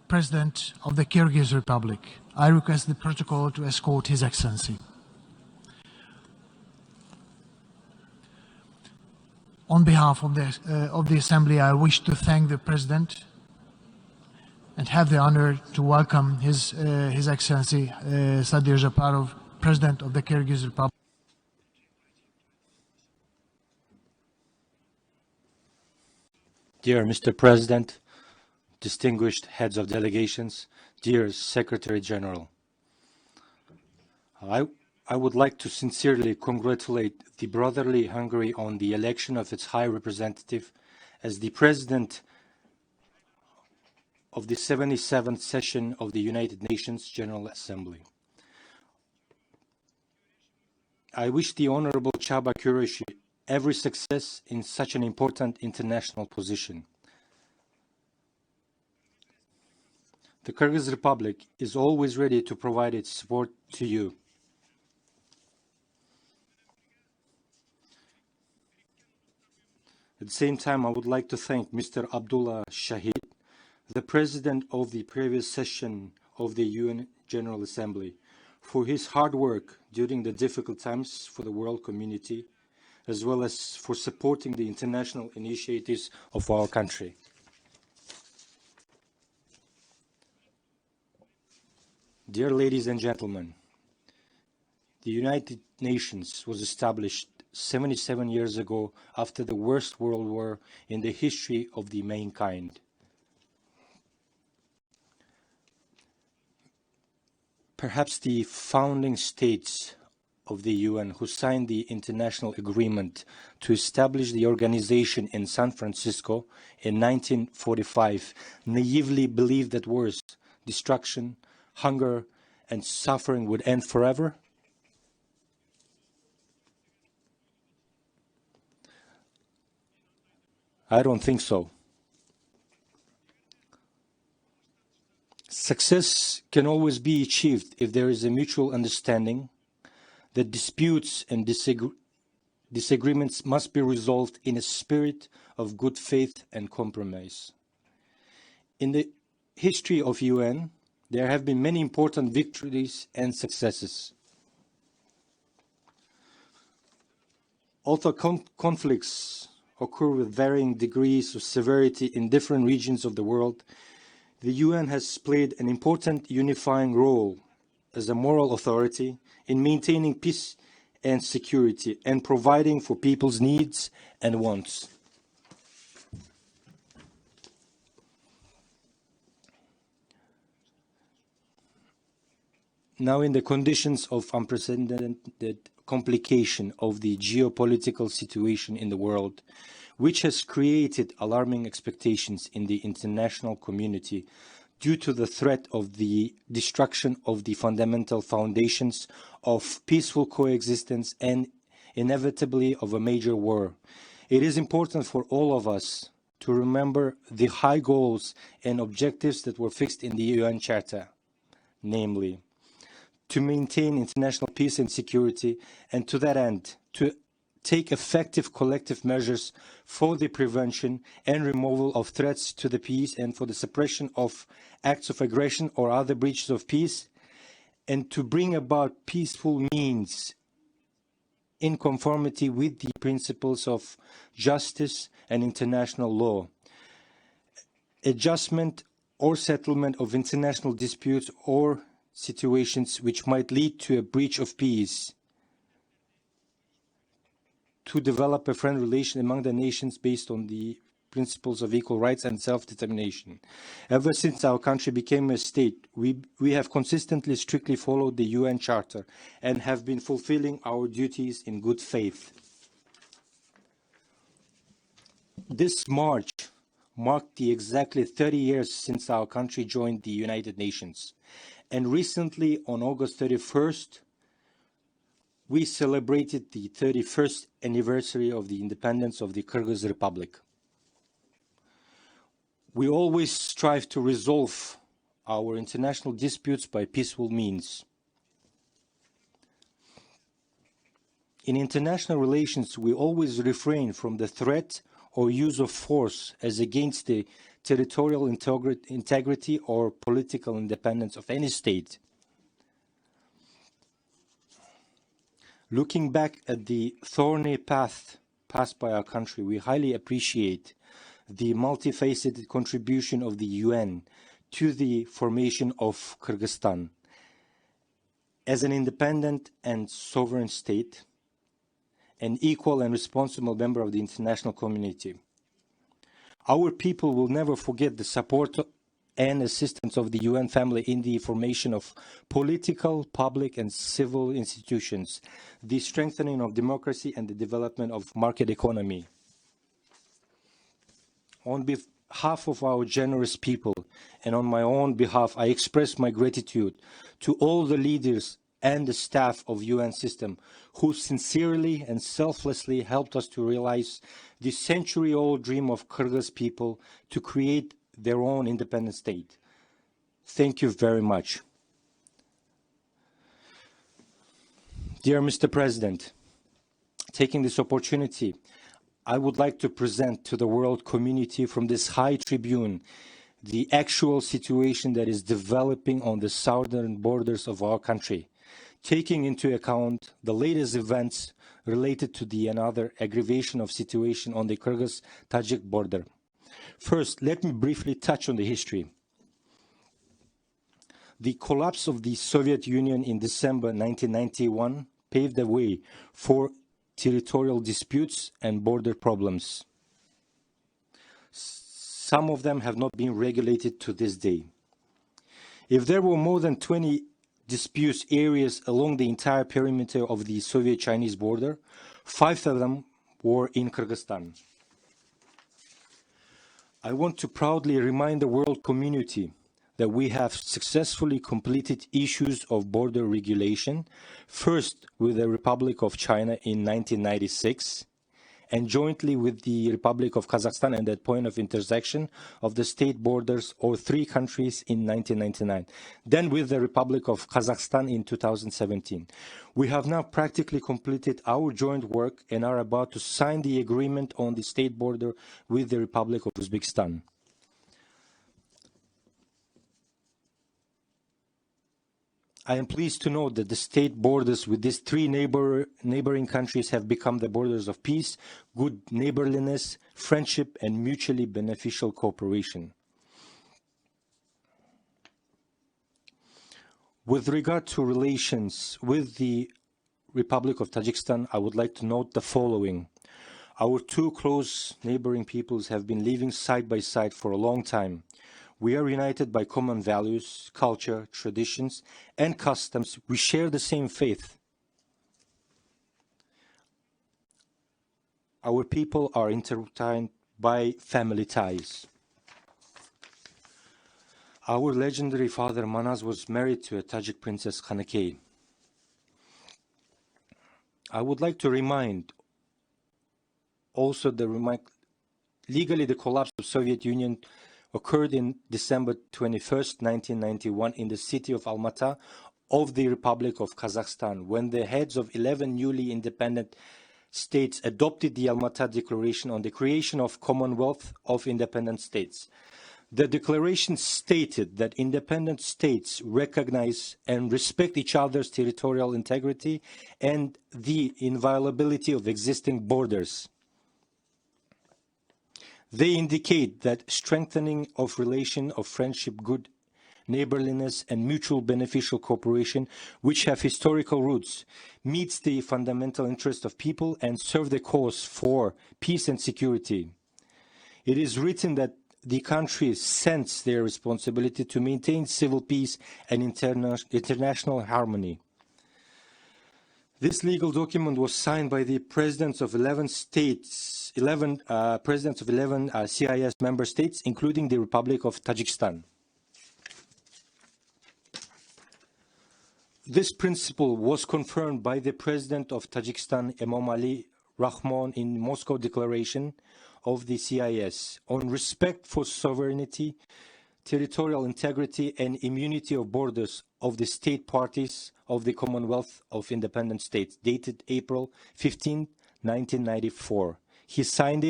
President of the Kyrgyz Republic. I request the protocol to escort His Excellency. On behalf of the Assembly, I wish to thank the President and have the honor to welcome His Excellency Sadyr Japarov, President of the Kyrgyz Republic. Dear Mr. President, distinguished heads of delegations, dear Secretary General, I would like to sincerely congratulate the brotherly Hungary on the election of its High Representative as the President of the 77th session of the United Nations General Assembly. I wish the Honorable Csaba Kőrösi every success in such an important international position. The Kyrgyz Republic is always ready to provide its support to you. At the same time, I would like to thank Mr. Abdullah Shahid, the President of the previous session of the UN General Assembly, for his hard work during the difficult times for the world community, as well as for supporting the international initiatives of our country. Dear ladies and gentlemen, the United Nations was established 77 years ago after the worst world war in the history of the mankind. Perhaps the founding states of the UN who signed the international agreement to establish the organization in San Francisco in 1945 naively believed that wars, destruction, hunger, and suffering would end forever? I don't think so. Success can always be achieved if there is a mutual understanding that disputes and disagreements must be resolved in a spirit of good faith and compromise. In the history of UN, there have been many important victories and successes. Although conflicts occur with varying degrees of severity in different regions of the world, the UN has played an important unifying role as a moral authority in maintaining peace and security and providing for people's needs and wants. Now, in the conditions of unprecedented complication of the geopolitical situation in the world, which has created alarming expectations in the international community due to the threat of the destruction of the fundamental foundations of peaceful coexistence and inevitably of a major war, it is important for all of us to remember the high goals and objectives that were fixed in the UN Charter, namely, to maintain international peace and security, and to that end, to take effective collective measures for the prevention and removal of threats to the peace and for the suppression of acts of aggression or other breaches of peace, and to bring about peaceful means in conformity with the principles of justice and international law, adjustment or settlement of international disputes or situations which might lead to a breach of peace, to develop a friendly relation among the nations based on the principles of equal rights and self-determination. Ever since our country became a state, we have consistently, strictly followed the UN Charter and have been fulfilling our duties in good faith. This March marked the exactly 30 years since our country joined the United Nations. And recently, on August 31st, we celebrated the 31st anniversary of the independence of the Kyrgyz Republic. We always strive to resolve our international disputes by peaceful means. In international relations, we always refrain from the threat or use of force as against the territorial integrity or political independence of any state. Looking back at the thorny path passed by our country, we highly appreciate the multifaceted contribution of the UN to the formation of Kyrgyzstan as an independent and sovereign state, an equal and responsible member of the international community. Our people will never forget the support and assistance of the UN family in the formation of political, public, and civil institutions, the strengthening of democracy, and the development of market economy. On behalf of our generous people and on my own behalf, I express my gratitude to all the leaders and the staff of UN system who sincerely and selflessly helped us to realize the century-old dream of Kyrgyz people to create their own independent state. Thank you very much. Dear Mr. President, taking this opportunity, I would like to present to the world community from this high tribune the actual situation that is developing on the southern borders of our country, taking into account the latest events related to the another aggravation of situation on the Kyrgyz-Tajik border. First, let me briefly touch on the history. The collapse of the Soviet Union in December 1991 paved the way for territorial disputes and border problems. Some of them have not been regulated to this day. If there were more than 20 dispute areas along the entire perimeter of the Soviet-Chinese border, 5 of them were in Kyrgyzstan. I want to proudly remind the world community that we have successfully completed issues of border regulation, first with the Republic of China in 1996, and jointly with the Republic of Kazakhstan at that point of intersection of the state borders or 3 countries in 1999. Then with the Republic of Kazakhstan in 2017. We have now practically completed our joint work and are about to sign the agreement on the state border with the Republic of Uzbekistan. I am pleased to note that the state borders with these 3 neighboring countries have become the borders of peace, good neighborliness, friendship, and mutually beneficial cooperation. With regard to relations with the Republic of Tajikistan, I would like to note the following. Our 2 close neighboring peoples have been living side by side for a long time. We are united by common values, culture, traditions, and customs. We share the same faith. Our people are intertwined by family ties. Our legendary father Manasa was married to a Tajik princess Kanыкey. I would like to remind also legally the collapse of Soviet Union occurred in December 21st, 1991 in the city of Almaty of the Republic of Kazakhstan, when the heads of 11 newly independent states adopted the Almaty Declaration on the creation of Commonwealth of Independent States. The declaration stated that independent states recognize and respect each other's territorial integrity and the inviolability of existing borders. They indicate that strengthening of relation of friendship, good neighborliness, and mutual beneficial cooperation, which have historical roots, meets the fundamental interest of people and serve the cause for peace and security. It is written that the countries sense their responsibility to maintain civil peace and international harmony. This legal document was signed by the presidents of 11 states, presidents of 11 CIS member states, including the Republic of Tajikistan. This principle was confirmed by the President of Tajikistan, Emomali Rahmon, in Moscow Declaration of the CIS on respect for sovereignty, territorial integrity, and immunity of borders of the state parties of the Commonwealth of Independent States, dated April 15, 1994. He signed it